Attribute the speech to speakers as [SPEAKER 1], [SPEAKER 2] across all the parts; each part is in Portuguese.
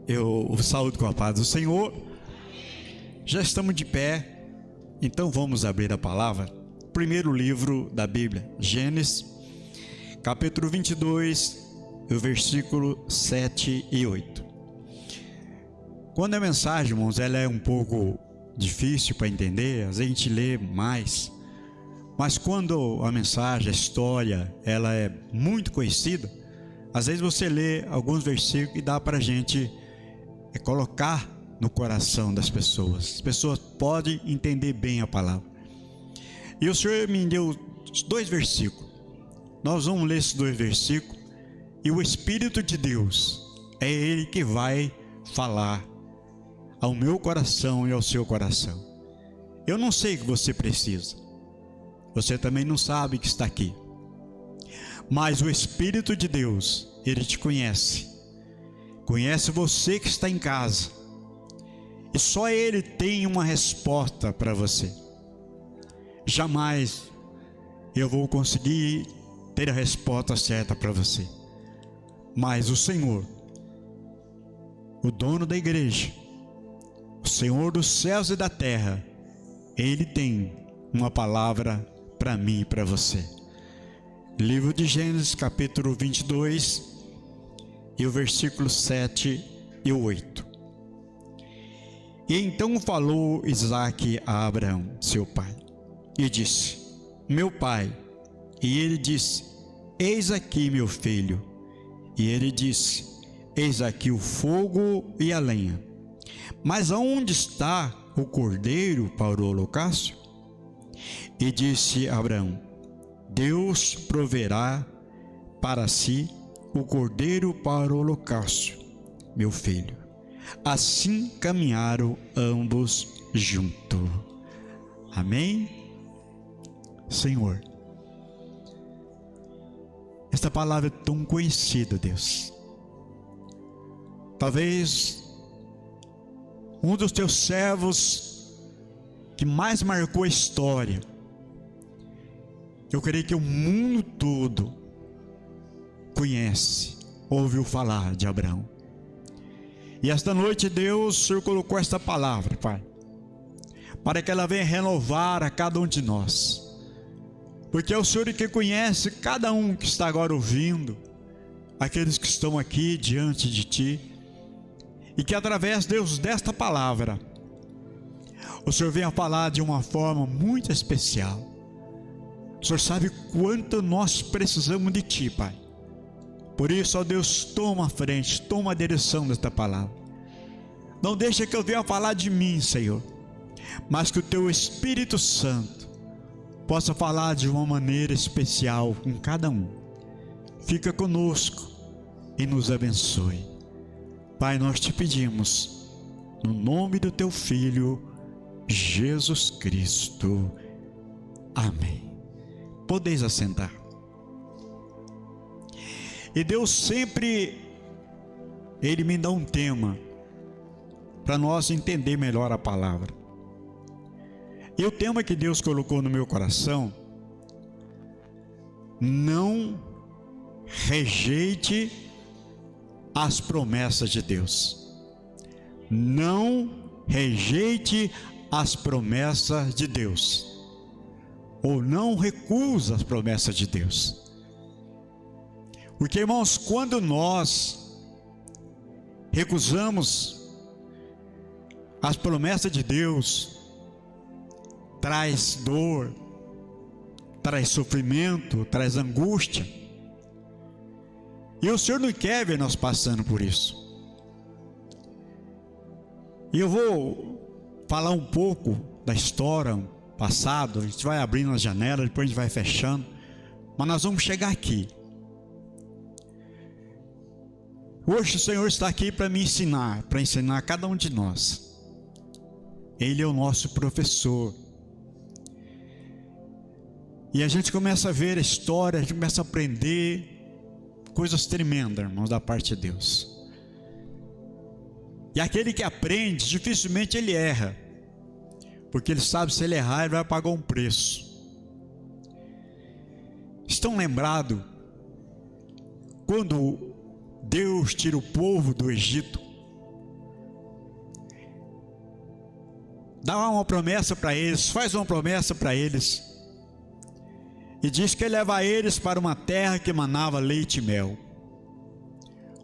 [SPEAKER 1] Eu o saúdo com a paz do Senhor. Já estamos de pé, então vamos abrir a palavra. Primeiro livro da Bíblia, Gênesis, capítulo 22, o versículo 7 e 8. Quando a mensagem, irmãos, ela é um pouco difícil para entender, às vezes a gente lê mais, mas quando a mensagem, a história, ela é muito conhecida, às vezes você lê alguns versículos e dá para a gente colocar no coração das pessoas. As pessoas podem entender bem a palavra. E o Senhor me deu 2 versículos. Nós vamos ler esses 2 versículos. E o Espírito de Deus é Ele que vai falar ao meu coração e ao seu coração. Eu não sei o que você precisa. Você também não sabe que está aqui. Mas o Espírito de Deus, Ele te conhece. Conhece você que está em casa. E só Ele tem uma resposta para você. Jamais eu vou conseguir ter a resposta certa para você. Mas o Senhor, o dono da igreja, o Senhor dos céus e da terra, Ele tem uma palavra para mim e para você. Livro de Gênesis, capítulo 22, e o versículo 7 e 8. E então falou Isaque a Abraão, seu pai, e disse: meu pai. E ele disse: eis aqui, meu filho. E ele disse: eis aqui o fogo e a lenha, mas aonde está o cordeiro para o holocausto? E disse Abraão: Deus proverá para si o cordeiro para o holocausto, meu filho. Assim caminharam ambos juntos. Amém? Senhor, esta palavra é tão conhecida, Deus. Talvez um dos teus servos que mais marcou a história. Eu creio que o mundo todo conhece, ouviu falar de Abraão. E esta noite, Deus, o Senhor colocou esta palavra, Pai, para que ela venha renovar a cada um de nós. Porque é o Senhor que conhece cada um que está agora ouvindo, aqueles que estão aqui diante de Ti, e que através, Deus, desta palavra, o Senhor venha falar de uma forma muito especial. O Senhor sabe quanto nós precisamos de Ti, Pai. Por isso, ó Deus, toma a frente, toma a direção desta palavra. Não deixa que eu venha falar de mim, Senhor, mas que o Teu Espírito Santo possa falar de uma maneira especial com cada um. Fica conosco e nos abençoe. Pai, nós te pedimos, no nome do Teu Filho, Jesus Cristo. Amém. Podeis assentar. E Deus sempre, Ele me dá um tema para nós entender melhor a palavra. E o tema que Deus colocou no meu coração: não rejeite as promessas de Deus. Não rejeite as promessas de Deus. Ou não recusa as promessas de Deus. Porque, irmãos, quando nós recusamos as promessas de Deus, traz dor, traz sofrimento, traz angústia. E o Senhor não quer ver nós passando por isso. E eu vou falar um pouco da história, passado. A gente vai abrindo as janelas, depois a gente vai fechando. Mas nós vamos chegar aqui. Hoje o Senhor está aqui para me ensinar, para ensinar cada um de nós. Ele é o nosso professor. E a gente começa a ver a história, a gente começa a aprender coisas tremendas, irmãos, da parte de Deus. E aquele que aprende, dificilmente ele erra, porque ele sabe, se ele errar, ele vai pagar um preço. Estão lembrados quando Deus tira o povo do Egito, dá uma promessa para eles, faz uma promessa para eles, e diz que ele leva eles para uma terra que manava leite e mel.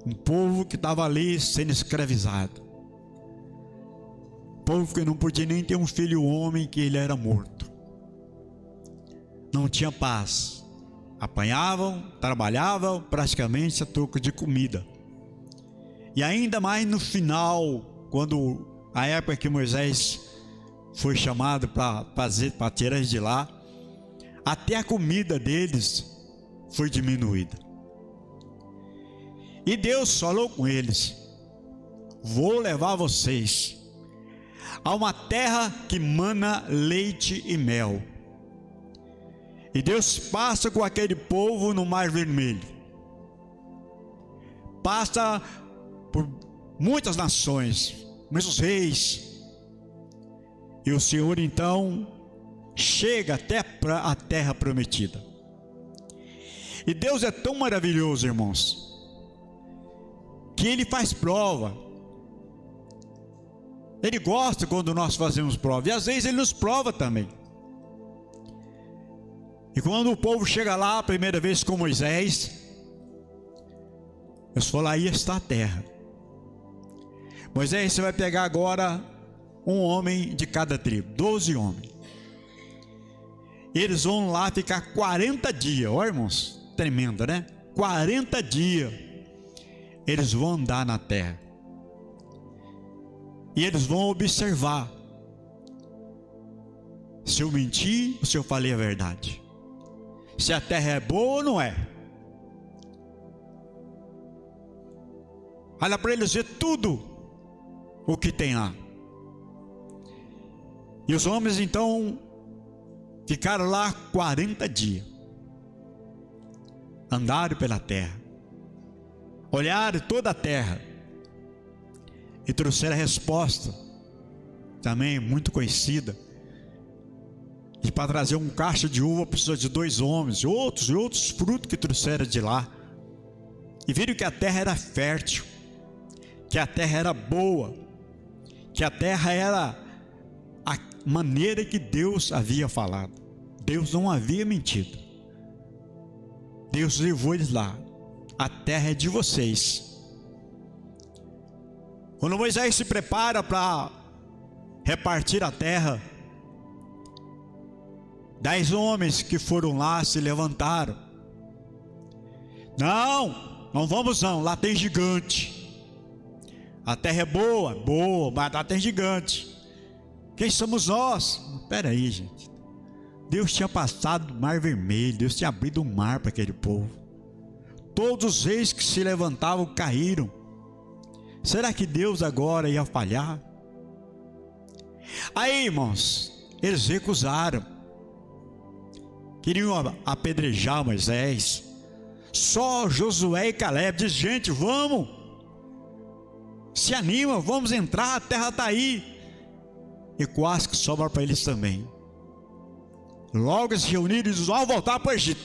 [SPEAKER 1] Um povo que estava ali sendo escravizado, povo que não podia nem ter um filho homem, que ele era morto, não tinha paz, apanhavam, trabalhavam praticamente a troco de comida. E ainda mais no final, quando a época que Moisés foi chamado para tirar eles de lá, até a comida deles foi diminuída. E Deus falou com eles: vou levar vocês a uma terra que mana leite e mel. E Deus passa com aquele povo no Mar Vermelho, passa por muitas nações, muitos reis, e o Senhor então chega até a terra prometida. E Deus é tão maravilhoso, irmãos, que Ele faz prova. Ele gosta quando nós fazemos prova, e às vezes Ele nos prova também. E quando o povo chega lá a primeira vez com Moisés, Deus falou: aí está a terra. Moisés, você vai pegar agora um homem de cada tribo, 12 homens. Eles vão lá ficar 40 dias, ó irmãos, tremendo, né? 40 dias eles vão andar na terra, e eles vão observar se eu menti ou se eu falei a verdade, se a terra é boa ou não é. Olha para eles ver tudo o que tem lá. E os homens então ficaram lá 40 dias, andaram pela terra, olharam toda a terra e trouxeram a resposta, também muito conhecida. E para trazer um cacho de uva precisou de 2 homens, e outros frutos que trouxeram de lá. E viram que a terra era fértil, que a terra era boa, que a terra era a maneira que Deus havia falado. Deus não havia mentido. Deus levou eles lá. A terra é de vocês. Quando Moisés se prepara para repartir a terra, 10 homens que foram lá se levantaram: não vamos não, lá tem gigante. A terra é boa, mas lá tem gigante. Quem somos nós? Espera aí, gente. Deus tinha passado o Mar Vermelho, Deus tinha abrido o mar para aquele povo. Todos os reis que se levantavam caíram. Será que Deus agora ia falhar? Aí, irmãos, eles recusaram, queriam apedrejar Moisés. Só Josué e Caleb diz: gente, vamos, se anima, vamos entrar, a terra está aí. E quase que sobra para eles também. Logo eles se reuniram e diziam: vamos voltar para o Egito.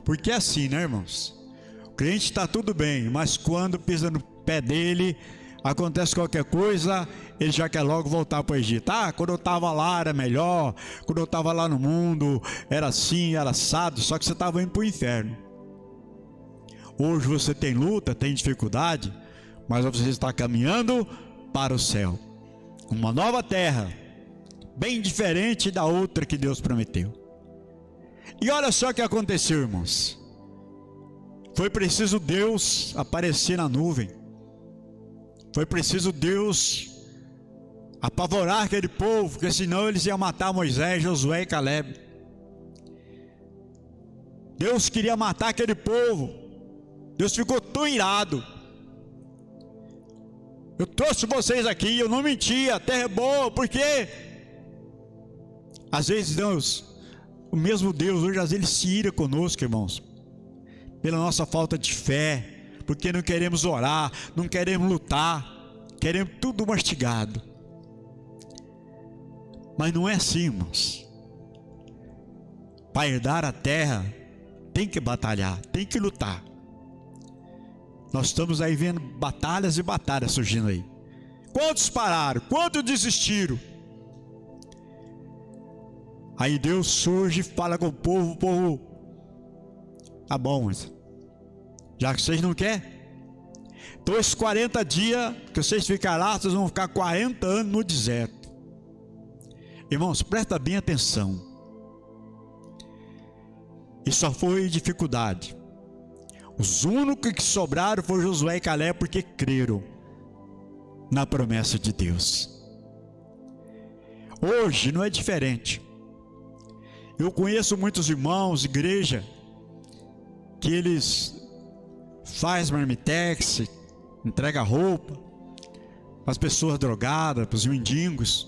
[SPEAKER 1] Porque é assim, né, irmãos? O crente está tudo bem, mas quando pisa no pé dele, acontece qualquer coisa, ele já quer logo voltar para o Egito. Quando eu estava lá era melhor, quando eu estava lá no mundo era assim, era assado. Só que você estava indo para o inferno. Hoje você tem luta, tem dificuldade, mas você está caminhando para o céu, uma nova terra, bem diferente da outra que Deus prometeu. E olha só o que aconteceu, irmãos. Foi preciso Deus aparecer na nuvem, foi preciso Deus apavorar aquele povo, porque senão eles iam matar Moisés, Josué e Caleb. Deus queria matar aquele povo. Deus ficou tão irado: eu trouxe vocês aqui, eu não menti, a terra é boa. Porque às vezes Deus, o mesmo Deus hoje, às vezes Ele se ira conosco, irmãos, pela nossa falta de fé, porque não queremos orar, não queremos lutar, queremos tudo mastigado. Mas não é assim, irmãos. Para herdar a terra tem que batalhar, tem que lutar. Nós estamos aí vendo batalhas e batalhas surgindo aí. Quantos pararam? Quantos desistiram? Aí Deus surge e fala com o povo, tá bom, mas já que vocês não querem, então esses 40 dias que vocês ficarem lá, vocês vão ficar 40 anos no deserto. Irmãos, presta bem atenção. E só foi dificuldade. Os únicos que sobraram foram Josué e Caleb, porque creram na promessa de Deus. Hoje não é diferente. Eu conheço muitos irmãos, igreja, que eles fazem marmitex, entrega roupa para as pessoas drogadas, para os mendigos.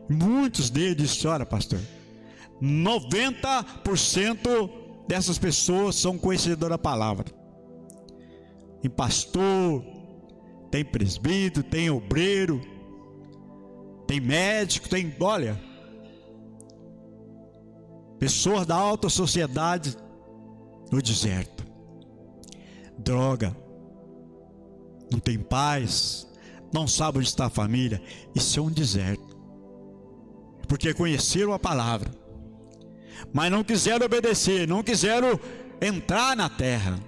[SPEAKER 1] Muitos deles dizem: olha, pastor, 90% dessas pessoas são conhecedoras da palavra. Tem pastor, tem presbítero, tem obreiro, tem médico, tem, olha, pessoas da alta sociedade no deserto. Droga, não tem paz, não sabe onde está a família. Isso é um deserto, porque conheceram a palavra, mas não quiseram obedecer, não quiseram entrar na terra.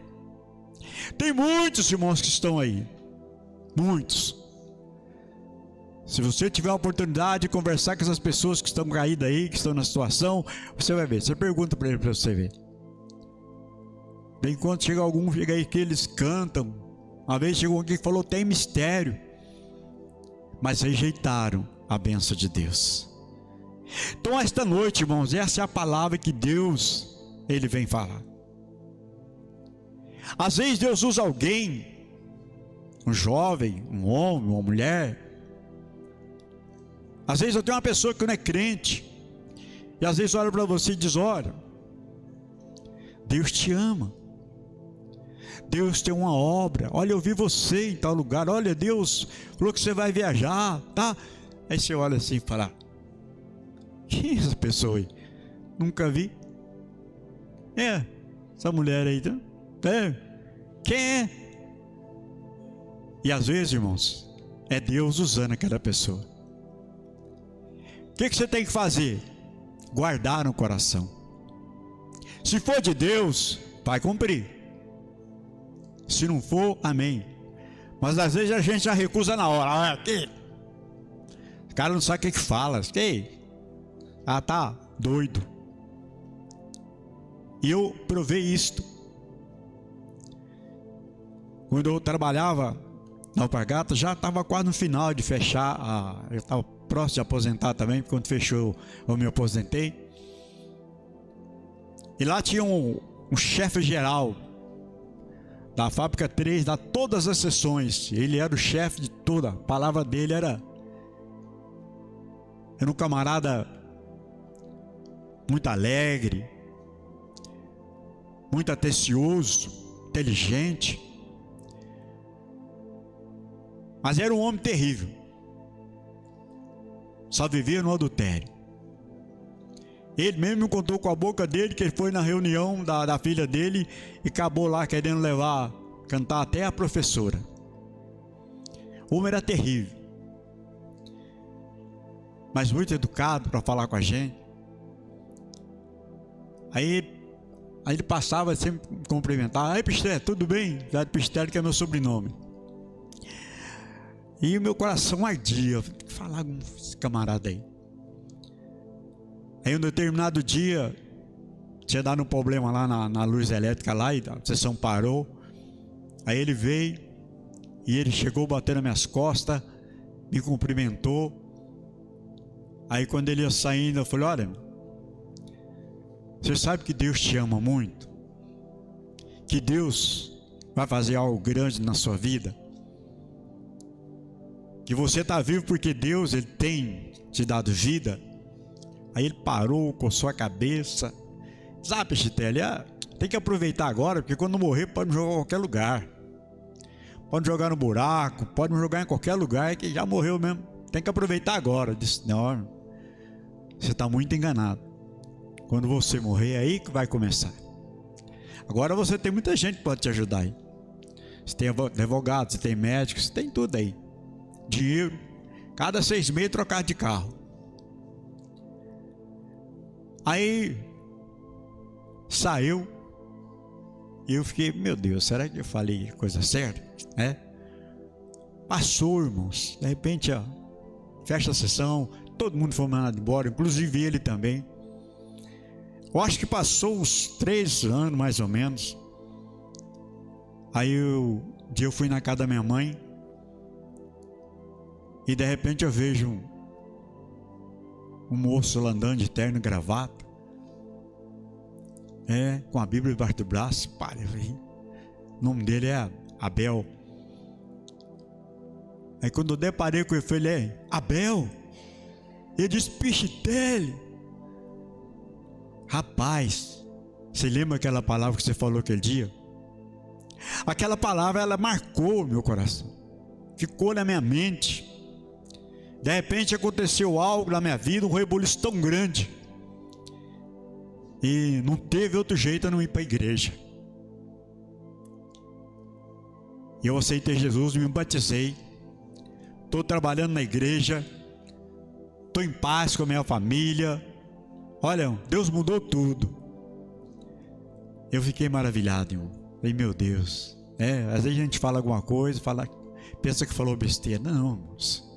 [SPEAKER 1] Tem muitos irmãos que estão aí, muitos. Se você tiver a oportunidade de conversar com essas pessoas que estão caídas aí, que estão na situação, você vai ver. Você pergunta para ele, para você ver. Bem, quando chega algum, chega aí que eles cantam. Uma vez chegou alguém que falou: tem mistério, mas rejeitaram a bênção de Deus. Então esta noite, irmãos, essa é a palavra que Deus, Ele vem falar. Às vezes Deus usa alguém, um jovem, um homem, uma mulher. Às vezes eu tenho uma pessoa que não é crente, e às vezes olha para você e diz: olha, Deus te ama, Deus tem uma obra, olha, eu vi você em tal lugar, olha, Deus falou que você vai viajar, tá? Aí você olha assim e fala: quem é essa pessoa aí? Nunca vi. Essa mulher aí, tá? Quem é? E às vezes, irmãos, é Deus usando aquela pessoa. O que você tem que fazer? Guardar no coração. Se for de Deus, vai cumprir. Se não for, amém. Mas às vezes a gente já recusa na hora. O cara não sabe o que fala. Tá doido. E eu provei isto. Quando eu trabalhava na Alpargatas, já estava quase no final de fechar. Eu estava próximo de aposentar também. Quando fechou, eu me aposentei. E lá tinha um chefe geral da fábrica 3, da todas as sessões. Ele era o chefe de toda. A palavra dele era um camarada muito alegre, muito atencioso, inteligente. Mas era um homem terrível. Só vivia no adultério. Ele mesmo me contou com a boca dele que ele foi na reunião da filha dele e acabou lá querendo cantar até a professora. O homem era terrível, mas muito educado para falar com a gente. Aí ele passava sempre cumprimentar: aí, Pistério, tudo bem? Já de Pistério, que é meu sobrenome. E o meu coração ardia. Eu tenho que falar com esse camarada aí. Aí um determinado dia, tinha dado um problema lá na luz elétrica lá, e a sessão parou. Aí ele veio, e ele chegou batendo nas minhas costas, me cumprimentou. Aí quando ele ia saindo, eu falei: olha, você sabe que Deus te ama muito? Que Deus vai fazer algo grande na sua vida? Que você está vivo porque Deus, Ele tem te dado vida? Aí ele parou, coçou a cabeça. Sabe, Chitelli, tem que aproveitar agora, porque quando morrer pode me jogar em qualquer lugar. Pode jogar no buraco, pode me jogar em qualquer lugar, que já morreu mesmo. Tem que aproveitar agora. Eu disse: não, você está muito enganado. Quando você morrer, é aí que vai começar. Agora você tem muita gente que pode te ajudar aí. você tem advogado, você tem médico, você tem tudo aí. Dinheiro. Cada 6 meses trocar de carro. Aí saiu. E eu fiquei, meu Deus, será que eu falei coisa certa? Passou, irmãos. De repente, ó, fecha a sessão. Todo mundo foi mandado embora, inclusive ele também. Eu acho que passou uns 3 anos, mais ou menos. Aí um dia eu fui na casa da minha mãe. E de repente eu vejo um moço lá andando de terno e gravata. Com a Bíblia debaixo do braço. O nome dele é Abel. Aí quando eu deparei com ele, eu falei, Abel? Ele disse, Pichitelli. Rapaz, você lembra aquela palavra que você falou aquele dia? Aquela palavra, ela marcou o meu coração. Ficou na minha mente. De repente aconteceu algo na minha vida, um rebuliço tão grande. E não teve outro jeito a não ir para a igreja. Eu aceitei Jesus e me batizei. Estou trabalhando na igreja. Estou em paz com a minha família. Olha, Deus mudou tudo. Eu fiquei maravilhado, irmão. Falei, meu Deus. Às vezes a gente fala alguma coisa, pensa que falou besteira. Não, irmãos.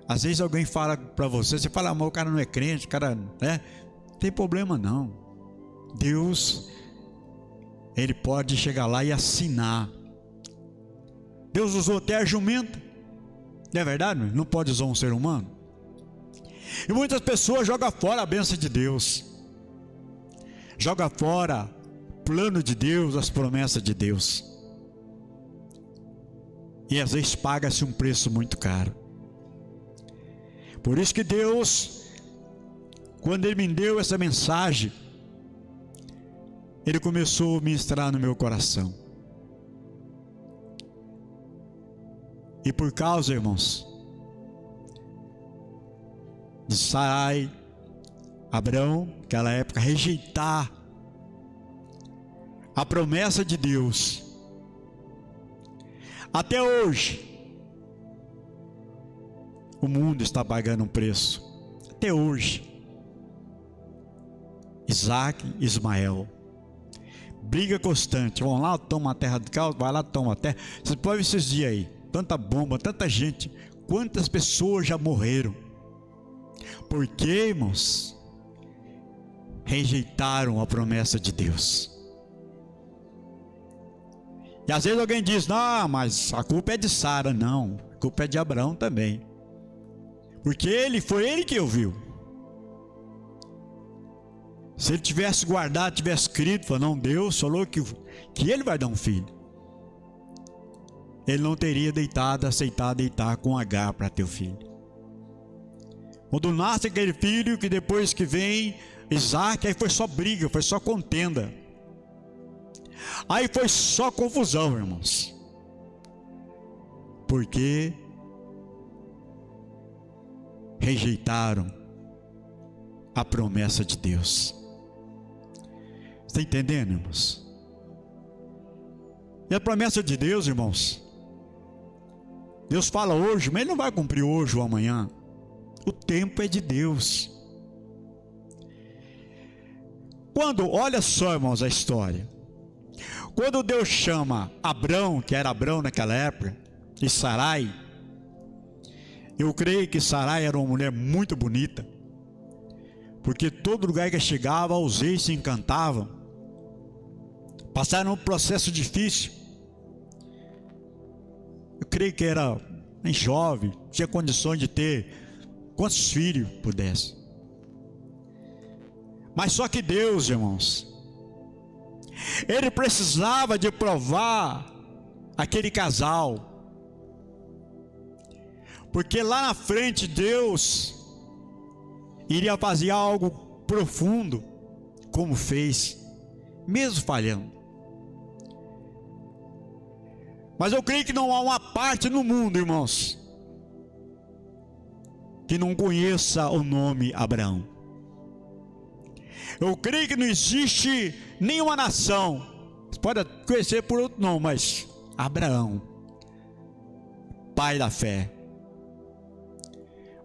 [SPEAKER 1] Às vezes alguém fala para você, você fala, mas o cara não é crente, o cara, não tem problema não. Deus, Ele pode chegar lá e assinar. Deus usou até a jumenta. Não é verdade? Não pode usar um ser humano. E muitas pessoas jogam fora a bênção de Deus. Joga fora o plano de Deus, as promessas de Deus. E às vezes paga-se um preço muito caro. Por isso que Deus, quando Ele me deu essa mensagem, Ele começou a ministrar no meu coração. E por causa, irmãos, de Sarai, Abraão, naquela época, rejeitar a promessa de Deus, até hoje, o mundo está pagando um preço. Até hoje. Isaac e Ismael. Briga constante. Vão lá, toma a terra de caldo, vai lá, toma a terra. Você pode ver esses dias aí. Tanta bomba, tanta gente. Quantas pessoas já morreram? Porque, irmãos, rejeitaram a promessa de Deus. E às vezes alguém diz, não, mas a culpa é de Sara. Não, a culpa é de Abraão também. Porque foi ele que ouviu. Se ele tivesse guardado, tivesse escrito, falou, não, Deus falou que ele vai dar um filho. Ele não teria aceitado deitar com Agar para ter o filho. Quando nasce aquele filho, que depois que vem Isaac, aí foi só briga, foi só contenda. Aí foi só confusão, irmãos. Porque rejeitaram a promessa de Deus. Está entendendo, irmãos? E a promessa de Deus, irmãos, Deus fala hoje, mas Ele não vai cumprir hoje ou amanhã. O tempo é de Deus. Olha só, irmãos, a história. Quando Deus chama Abrão, que era Abrão naquela época, e Sarai, eu creio que Sarai era uma mulher muito bonita, porque todo lugar que chegava, os reis se encantavam. Passaram um processo difícil. Eu creio que era bem jovem, tinha condições de ter quantos filhos pudesse. Mas só que Deus, irmãos, Ele precisava de provar aquele casal. Porque lá na frente Deus iria fazer algo profundo, como fez, mesmo falhando. Mas eu creio que não há uma parte no mundo, irmãos, que não conheça o nome Abraão. Eu creio que não existe nenhuma nação, você pode conhecer por outro nome, mas Abraão, pai da fé.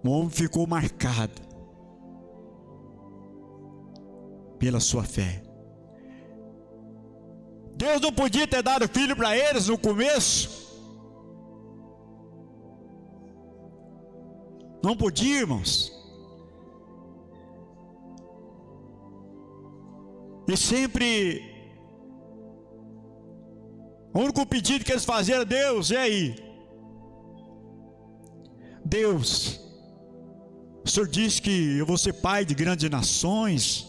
[SPEAKER 1] O homem ficou marcado pela sua fé. Deus não podia ter dado filho para eles no começo? Não podia, irmãos. E sempre o único pedido que eles faziam era: Deus, e aí? Deus, o Senhor disse que eu vou ser pai de grandes nações.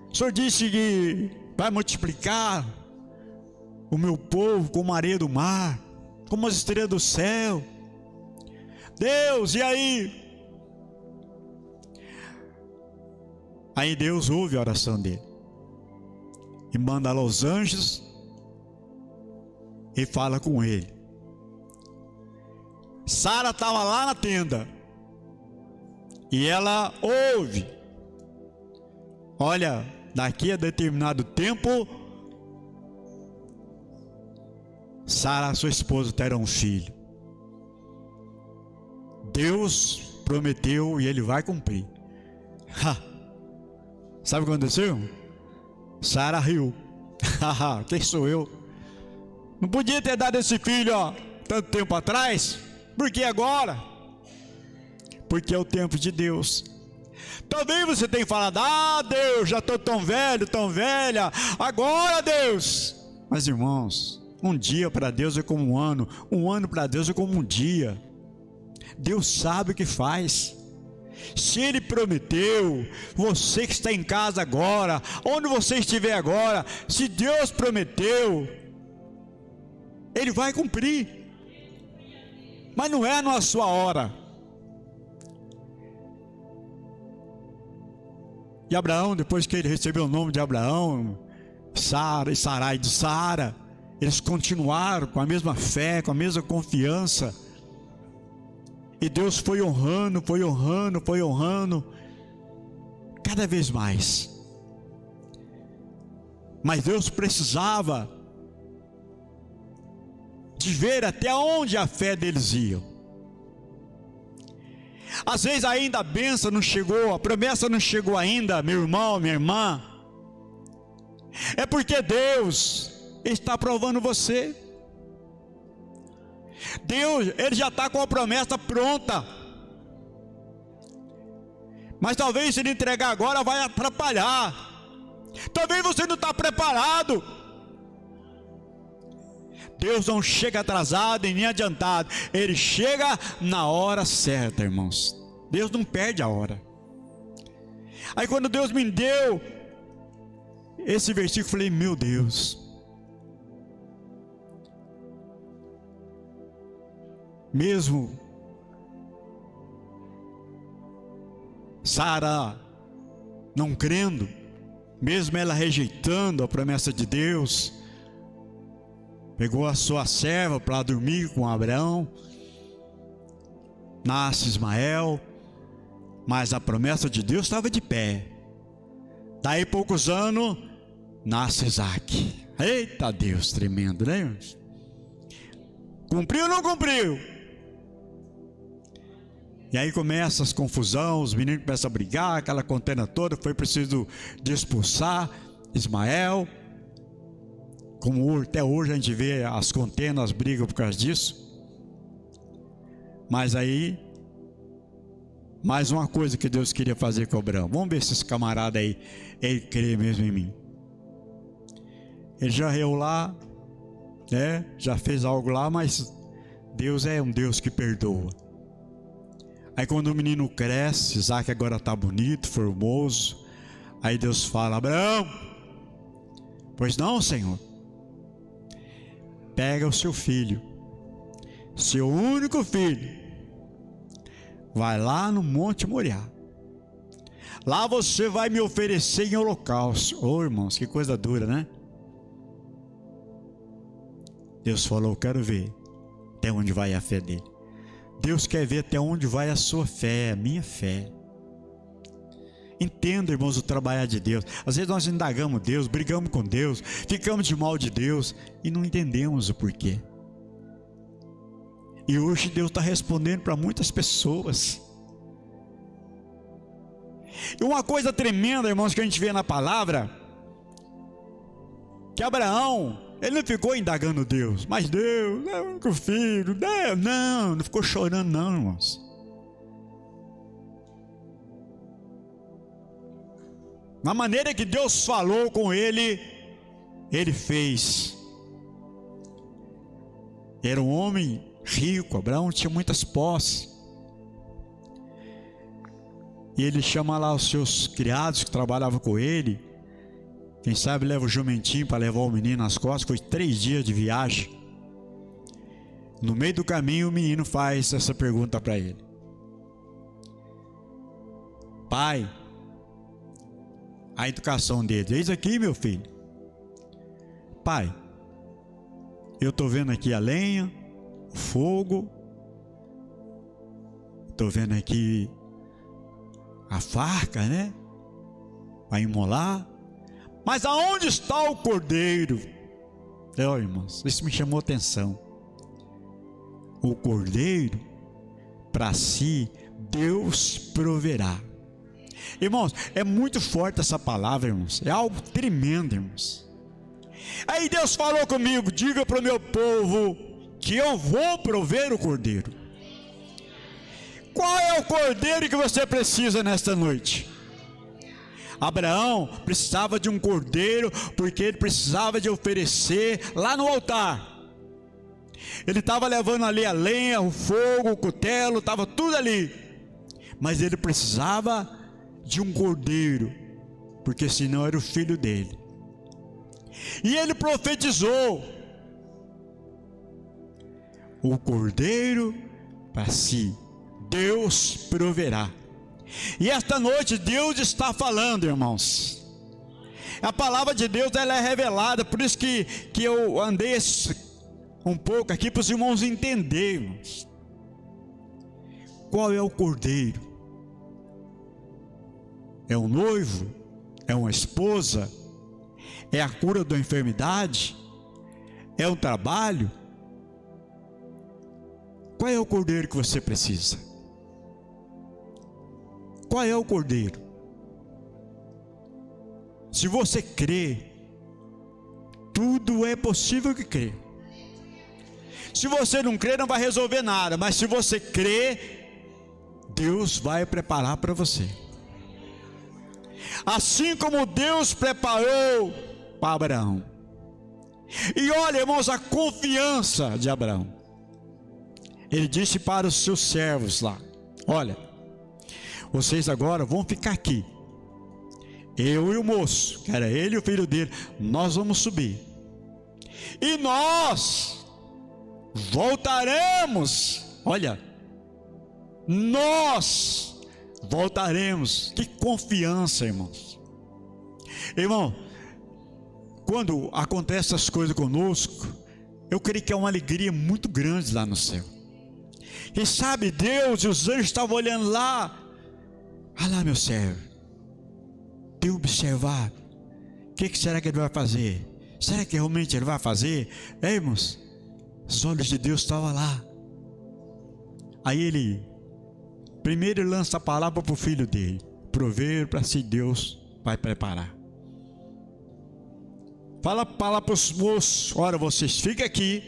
[SPEAKER 1] O Senhor disse que vai multiplicar o meu povo como a areia do mar, como as estrelas do céu. Deus, e aí? Aí Deus ouve a oração dele e manda lá os anjos e fala com ele. Sara estava lá na tenda e ela ouve: olha, daqui a determinado tempo, Sara, sua esposa, terá um filho. Deus prometeu e ele vai cumprir. Sabe o que aconteceu? Sara riu. Quem sou eu? Não podia ter dado esse filho, tanto tempo atrás? Por que agora? Porque é o tempo de Deus. Talvez você tenha falado: Deus, já estou tão velho, tão velha, agora, Deus. Mas, irmãos, um dia para Deus é como um ano para Deus é como um dia. Deus sabe o que faz. Se Ele prometeu, você que está em casa agora, onde você estiver agora, se Deus prometeu, Ele vai cumprir. Mas não é na sua hora. E Abraão, depois que ele recebeu o nome de Abraão, Sara e Sarai de Sara, eles continuaram com a mesma fé, com a mesma confiança. E Deus foi honrando, cada vez mais. Mas Deus precisava de ver até onde a fé deles ia. Às vezes ainda a bênção não chegou, a promessa não chegou ainda, meu irmão, minha irmã. É porque Deus está provando você. Deus, Ele já está com a promessa pronta. Mas talvez se Ele entregar agora vai atrapalhar. Talvez você não está preparado. Deus não chega atrasado e nem adiantado. Ele chega na hora certa, irmãos. Deus não perde a hora. Aí quando Deus me deu esse versículo, eu falei: meu Deus, mesmo Sara não crendo, mesmo ela rejeitando a promessa de Deus, pegou a sua serva para dormir com Abraão, nasce Ismael, mas a promessa de Deus estava de pé. Daí poucos anos, nasce Isaac. Eita Deus, tremendo, né, irmãos? Cumpriu ou não cumpriu? E aí começa as confusões, os meninos começam a brigar, aquela contenda toda. Foi preciso de expulsar Ismael. Como até hoje a gente vê as contendas, as brigas por causa disso. Mas aí, mais uma coisa que Deus queria fazer com Abraão. Vamos ver se esse camarada aí, ele crê mesmo em mim. Ele já riu lá, né? Já fez algo lá, mas Deus é um Deus que perdoa. Aí quando o menino cresce, Isaac agora está bonito, formoso. Aí Deus fala: Abraão, pois não, Senhor? Pega o seu filho, seu único filho, vai lá no Monte Moriá. Lá você vai me oferecer em holocausto. Ô irmãos, que coisa dura, né? Deus falou: eu quero ver até onde vai a fé dele. Deus quer ver até onde vai a sua fé, a minha fé. Entenda, irmãos, o trabalhar de Deus. Às vezes nós indagamos Deus, brigamos com Deus, ficamos de mal de Deus e não entendemos o porquê. E hoje Deus está respondendo para muitas pessoas. E uma coisa tremenda, irmãos, que a gente vê na palavra, que Abraão, ele não ficou indagando Deus, mas Deus, é o único filho, Deus, não ficou chorando não, irmãos. Na maneira que Deus falou com ele, ele fez. Era um homem rico, Abraão tinha muitas posses. E ele chama lá os seus criados que trabalhavam com ele. Quem sabe leva o jumentinho para levar o menino nas costas. Foi 3 dias de viagem. No meio do caminho o menino faz essa pergunta para ele: pai, a educação dele: eis aqui, meu filho. Pai, eu estou vendo aqui a lenha, o fogo, estou vendo aqui a faca, né, para imolar, mas aonde está o cordeiro? Irmãos, isso me chamou a atenção. O cordeiro, para si, Deus proverá. Irmãos, é muito forte essa palavra, irmãos, é algo tremendo, irmãos. Aí Deus falou comigo: diga para o meu povo que eu vou prover o cordeiro. Qual é o cordeiro que você precisa nesta noite? Abraão precisava de um cordeiro, porque ele precisava de oferecer lá no altar. Ele estava levando ali a lenha, o fogo, o cutelo, estava tudo ali, mas ele precisava de um cordeiro, porque senão era o filho dele. E ele profetizou: o cordeiro para si, Deus proverá. E esta noite Deus está falando, irmãos. A palavra de Deus, ela é revelada. Por isso que eu andei um pouco aqui para os irmãos entenderem qual é o cordeiro. É um noivo? É uma esposa? É a cura da enfermidade? É um trabalho? Qual é o cordeiro que você precisa? Qual é o cordeiro? Se você crê, tudo é possível que crê. Se você não crê, não vai resolver nada, mas se você crê, Deus vai preparar para você. Assim como Deus preparou para Abraão. E olha, irmãos, a confiança de Abraão. Ele disse para os seus servos lá: olha, vocês agora vão ficar aqui, eu e o moço, que era ele e o filho dele, nós vamos subir, e nós voltaremos. Olha, nós voltaremos. Que confiança, irmãos. Irmão, quando acontecem essas coisas conosco, eu creio que é uma alegria muito grande lá no céu. Quem sabe Deus e os anjos estavam olhando lá: olha lá, meu servo, tem que observar, o que será que ele vai fazer? Será que realmente ele vai fazer? Irmãos, os olhos de Deus estavam lá. Aí ele, primeiro ele lança a palavra para o filho dele: prover para si, Deus vai preparar. Fala para os moços: olha, vocês ficam aqui,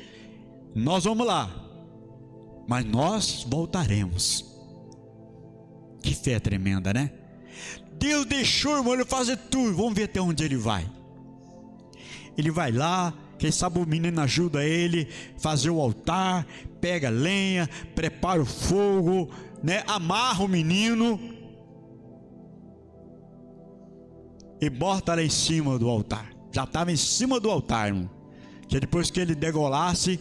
[SPEAKER 1] nós vamos lá, mas nós voltaremos. Que fé tremenda, né? Deus deixou, irmão, ele fazer tudo. Vamos ver até onde ele vai. Ele vai lá, quem sabe o menino ajuda ele fazer o altar, pega lenha, prepara o fogo, né? Amarra o menino e bota lá em cima do altar. Já estava em cima do altar, irmão, que depois que ele degolasse,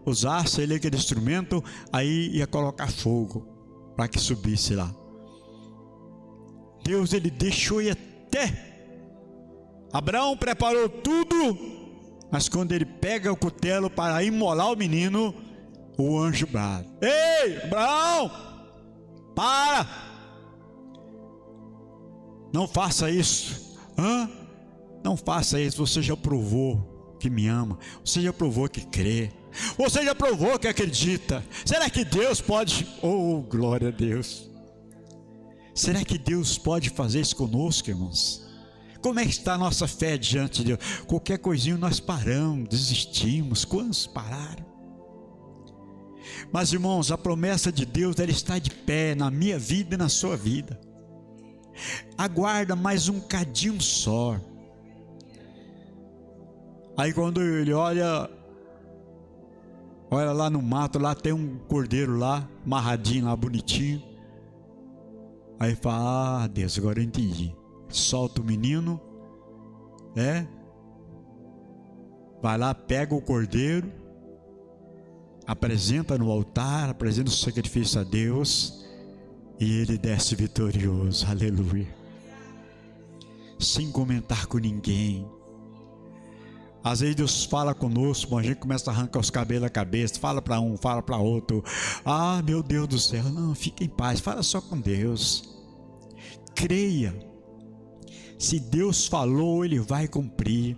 [SPEAKER 1] usasse ele aquele instrumento, aí ia colocar fogo para que subisse lá. Deus, ele deixou ir até. Abraão preparou tudo, mas quando ele pega o cutelo para imolar o menino, o anjo brada: ei, Abraão, para! Não faça isso. Não faça isso. Você já provou que me ama. Você já provou que crê. Você já provou que acredita. Será que Deus pode? Oh, glória a Deus. Será que Deus pode fazer isso conosco, irmãos? Como é que está a nossa fé diante de Deus? Qualquer coisinha nós paramos, desistimos. Quantos pararam? Mas, irmãos, a promessa de Deus, ela está de pé na minha vida e na sua vida. Aguarda mais um cadinho só. Aí quando ele olha lá no mato, lá tem um cordeiro lá, amarradinho lá, bonitinho. Aí fala, Deus, agora eu entendi. Solta o menino, vai lá, pega o cordeiro, apresenta no altar, apresenta o sacrifício a Deus, e ele desce vitorioso, aleluia, sem comentar com ninguém. Às vezes Deus fala conosco, a gente começa a arrancar os cabelos da cabeça, fala para um, fala para outro. Meu Deus do céu, não, fique em paz, fala só com Deus. Creia. Se Deus falou, Ele vai cumprir.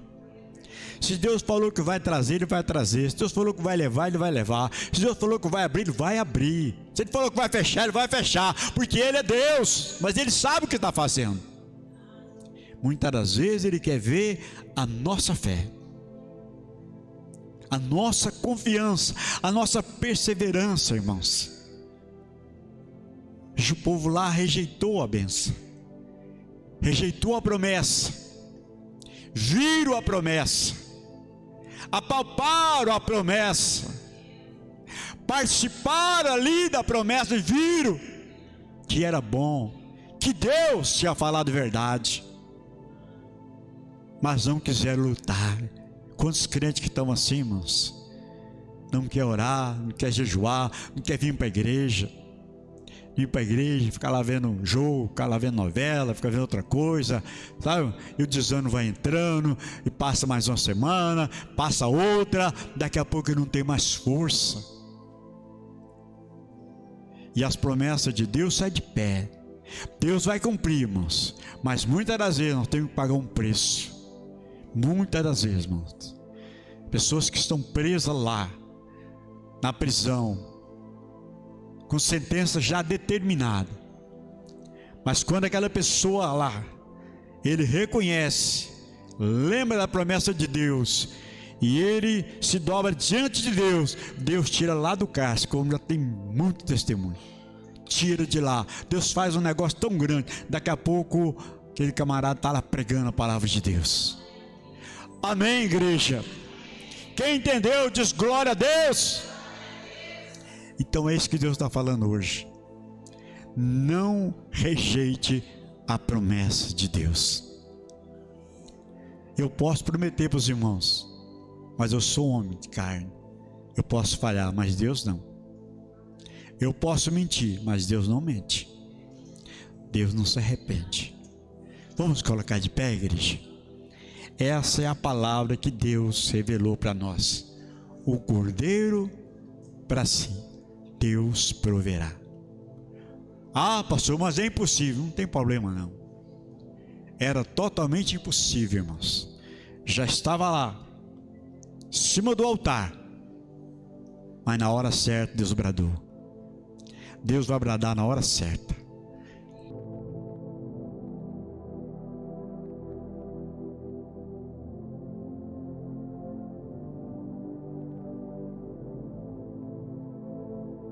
[SPEAKER 1] Se Deus falou que vai trazer, Ele vai trazer. Se Deus falou que vai levar, Ele vai levar. Se Deus falou que vai abrir, Ele vai abrir. Se Ele falou que vai fechar, Ele vai fechar. Porque Ele é Deus, mas Ele sabe o que está fazendo. Muitas das vezes Ele quer ver a nossa fé, a nossa confiança, a nossa perseverança, irmãos. O povo lá rejeitou a bênção, rejeitou a promessa, viram a promessa, apalparam a promessa, participaram ali da promessa e viram que era bom, que Deus tinha falado verdade, mas não quiseram lutar. Quantos crentes que estão assim, irmãos? Não quer orar, não quer jejuar, não quer vir para a igreja. Ir para a igreja, ficar lá vendo um jogo, ficar lá vendo novela, ficar vendo outra coisa, sabe? E o desânimo vai entrando, e passa mais uma semana, passa outra, daqui a pouco ele não tem mais força. E as promessas de Deus saem de pé. Deus vai cumprir, irmãos, mas muitas das vezes nós temos que pagar um preço. Muitas das vezes, irmãos, pessoas que estão presas lá, na prisão, com sentença já determinada, mas quando aquela pessoa lá, ele reconhece, lembra da promessa de Deus, e ele se dobra diante de Deus, Deus tira lá do cárcere, como já tem muito testemunho, tira de lá, Deus faz um negócio tão grande, daqui a pouco aquele camarada está lá pregando a palavra de Deus. Amém, igreja? Quem entendeu diz glória a Deus. Então é isso que Deus está falando hoje. Não rejeite a promessa de Deus. Eu posso prometer para os irmãos, mas eu sou homem de carne, eu posso falhar, mas Deus não. Eu posso mentir, mas Deus não mente. Deus não se arrepende. Vamos colocar de pé, igreja? Essa é a palavra que Deus revelou para nós. O cordeiro para si, Deus proverá. Pastor, mas é impossível. Não tem problema não. Era totalmente impossível, irmãos. Já estava lá, em cima do altar, mas na hora certa Deus bradou. Deus vai bradar na hora certa.